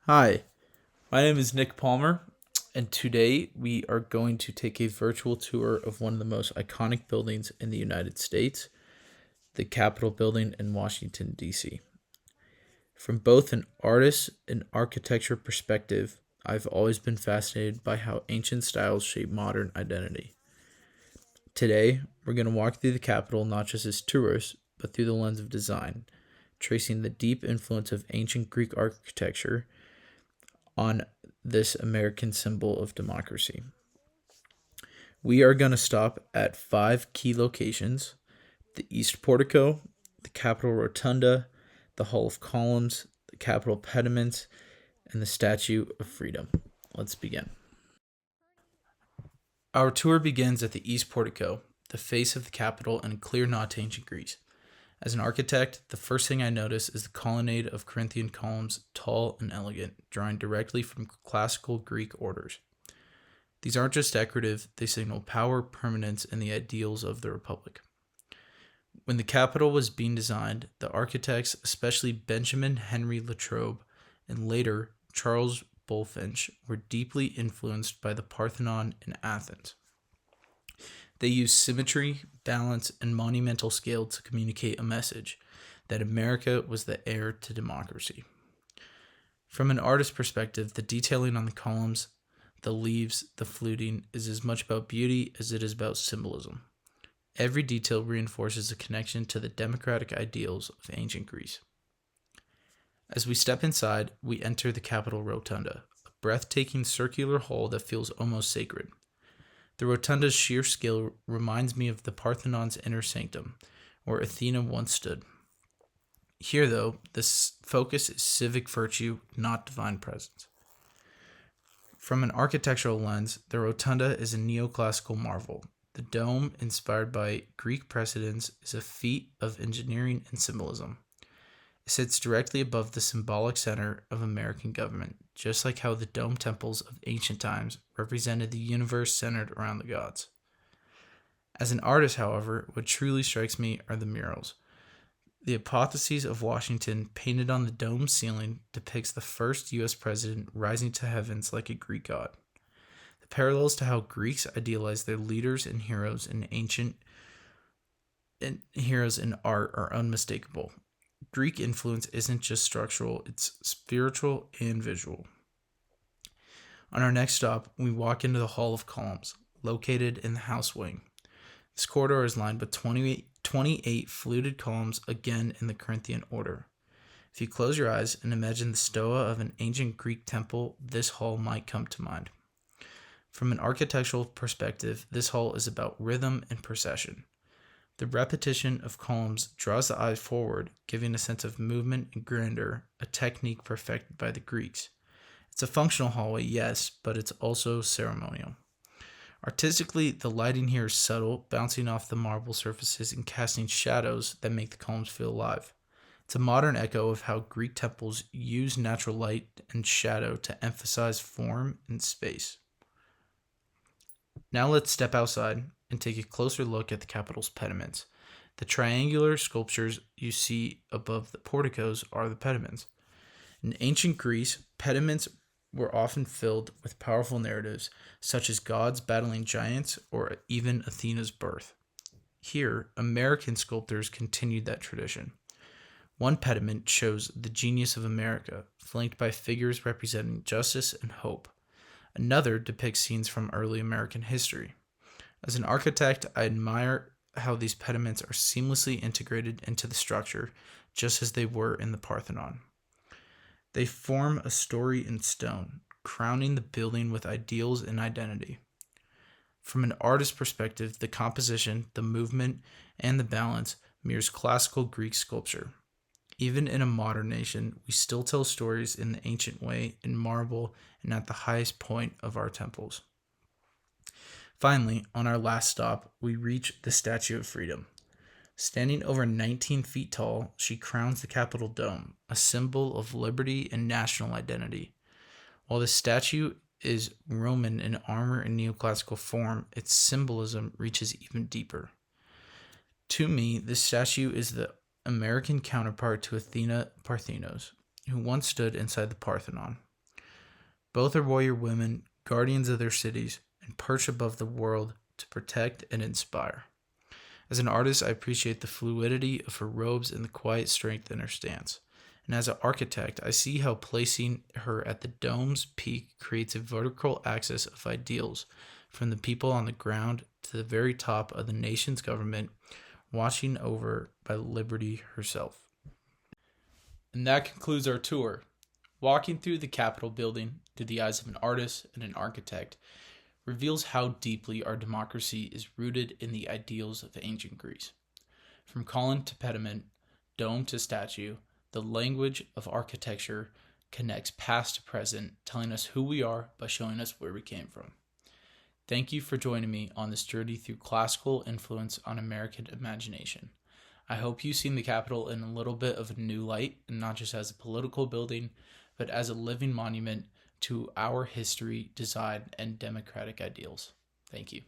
Hi, my name is Nick Palmer, and today we are going to take a virtual tour of one of the most iconic buildings in the United States, the Capitol Building in Washington, D.C. From both an artist and architecture perspective, I've always been fascinated by how ancient styles shape modern identity. Today, we're going to walk through the Capitol not just as tourists, but through the lens of design, tracing the deep influence of ancient Greek architecture on this American symbol of democracy. We are going to stop at five key locations: the East Portico, the Capitol Rotunda, the Hall of Columns, the Capitol Pediments, and the Statue of Freedom. Let's begin. Our tour begins at the East Portico, the face of the Capitol and a clear nod to ancient Greece. As an architect, the first thing I notice is the colonnade of Corinthian columns, tall and elegant, drawing directly from classical Greek orders. These aren't just decorative, they signal power, permanence, and the ideals of the Republic. When the Capitol was being designed, the architects, especially Benjamin Henry Latrobe and later Charles Bulfinch, were deeply influenced by the Parthenon in Athens. They used symmetry, balance, and monumental scale to communicate a message that America was the heir to democracy. From an artist's perspective, the detailing on the columns, the leaves, the fluting is as much about beauty as it is about symbolism. Every detail reinforces a connection to the democratic ideals of ancient Greece. As we step inside, we enter the Capitol Rotunda, a breathtaking circular hall that feels almost sacred. The rotunda's sheer scale reminds me of the Parthenon's inner sanctum, where Athena once stood. Here, though, this focus is civic virtue, not divine presence. From an architectural lens, the rotunda is a neoclassical marvel. The dome, inspired by Greek precedents, is a feat of engineering and symbolism. It sits directly above the symbolic center of American government, just like how the dome temples of ancient times represented the universe centered around the gods. As an artist, however, what truly strikes me are the murals. The apotheosis of Washington, painted on the dome ceiling, depicts the first U.S. president rising to heavens like a Greek god. The parallels to how Greeks idealized their leaders and heroes in art are unmistakable. Greek influence isn't just structural, it's spiritual and visual. On our next stop, we walk into the Hall of Columns, located in the House Wing. This corridor is lined with 28 fluted columns, again in the Corinthian order. If you close your eyes and imagine the stoa of an ancient Greek temple, this hall might come to mind. From an architectural perspective, this hall is about rhythm and procession. The repetition of columns draws the eye forward, giving a sense of movement and grandeur, a technique perfected by the Greeks. It's a functional hallway, yes, but it's also ceremonial. Artistically, the lighting here is subtle, bouncing off the marble surfaces and casting shadows that make the columns feel alive. It's a modern echo of how Greek temples use natural light and shadow to emphasize form and space. Now let's step outside and take a closer look at the Capitol's pediments. The triangular sculptures you see above the porticos are the pediments. In ancient Greece, pediments were often filled with powerful narratives, such as gods battling giants or even Athena's birth. Here, American sculptors continued that tradition. One pediment shows the genius of America, flanked by figures representing justice and hope. Another depicts scenes from early American history. As an architect, I admire how these pediments are seamlessly integrated into the structure, just as they were in the Parthenon. They form a story in stone, crowning the building with ideals and identity. From an artist's perspective, the composition, the movement, and the balance mirrors classical Greek sculpture. Even in a modern nation, we still tell stories in the ancient way, in marble, and at the highest point of our temples. Finally, on our last stop, we reach the Statue of Freedom. Standing over 19 feet tall, she crowns the Capitol dome, a symbol of liberty and national identity. While the statue is Roman in armor and neoclassical form, its symbolism reaches even deeper. To me, this statue is the American counterpart to Athena Parthenos, who once stood inside the Parthenon. Both are warrior women, guardians of their cities, and perch above the world to protect and inspire. As an artist, I appreciate the fluidity of her robes and the quiet strength in her stance. And as an architect, I see how placing her at the dome's peak creates a vertical axis of ideals, from the people on the ground to the very top of the nation's government, watching over by liberty herself. And that concludes our tour. Walking through the Capitol building through the eyes of an artist and an architect reveals how deeply our democracy is rooted in the ideals of ancient Greece. From column to pediment, dome to statue, the language of architecture connects past to present, telling us who we are by showing us where we came from. Thank you for joining me on this journey through classical influence on American imagination. I hope you've seen the Capitol in a little bit of a new light, and not just as a political building, but as a living monument to our history, design, and democratic ideals. Thank you.